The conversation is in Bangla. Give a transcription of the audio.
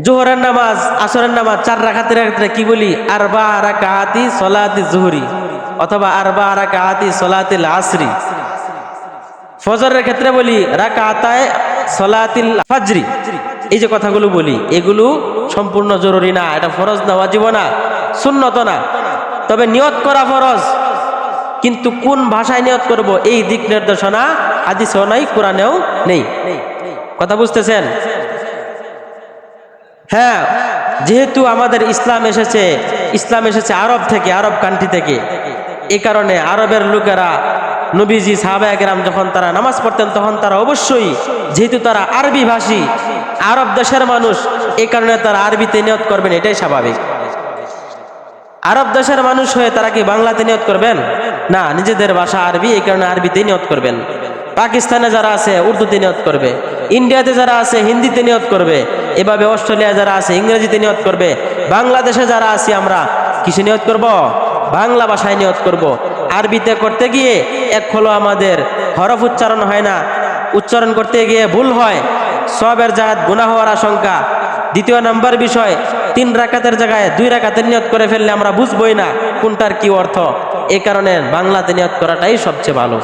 জোহরের নামাজ, আসরের নামাজ 4 রাকাতের ক্ষেত্রে কি বলি? আরবা রাকাতি সলাতি জুহরি অথবা আরবা রাকাতি সলাতিল আসরি। ফজরের ক্ষেত্রে বলি রাকাতায়ে সলাতিল ফাজরি। এই যে কথাগুলো বলি, এগুলো সম্পূর্ণ জরুরি না, এটা ফরজ না, ওয়াজিব না, সুন্নত না। তবে নিয়ত করা ফরজ, কিন্তু কোন ভাষায় নিয়ত করব এই দিক নির্দেশনা হাদিসেও নাই, কোরআনেও নেই। কথা বুঝতেছেন? হ্যাঁ, যেহেতু আমাদের ইসলাম এসেছে আরব থেকে, আরব কান্ট্রি থেকে, এই কারণে আরবের লোকেরা নবীজি সাহাবায়ে কেরাম যখন তারা নামাজ পড়তেন তখন তারা অবশ্যই, যেহেতু তারা আরবি ভাষী, আরব দেশের মানুষ, এই কারণে তারা আরবিতে নিয়ত করবেন, এটাই স্বাভাবিক। আরব দেশের মানুষ হয়ে তারা কি বাংলাতে নিয়ত করবেন? না, নিজেদের ভাষা আরবি, এই কারণে আরবিতে নিয়ত করবেন। পাকিস্তানে যারা আছে উর্দুতে নিয়ত করবে, ইন্ডিয়াতে যারা আছে হিন্দিতে নিয়ত করবে, এভাবে অস্ট্রেলিয়া যারা আছে ইংরেজিতে নিয়ত করবে, বাংলাদেশে যারা আছি আমরা কিসে নিয়ত করব? বাংলা ভাষায় নিয়ত করব। আরবিতে করতে গিয়ে এক হলো আমাদের হরফ উচ্চারণ হয় না, উচ্চারণ করতে গিয়ে ভুল হয়, সওয়াবের জায়গায় গুনাহ হওয়ার আশঙ্কা। দ্বিতীয় নাম্বার বিষয়, 3 রাকাতের জায়গায় 2 রাকাতের নিয়ত করে ফেললে আমরা বুঝবই না কোনটার কি অর্থ। এই কারণে বাংলাতে নিয়ত করাটাই সবচেয়ে ভালো।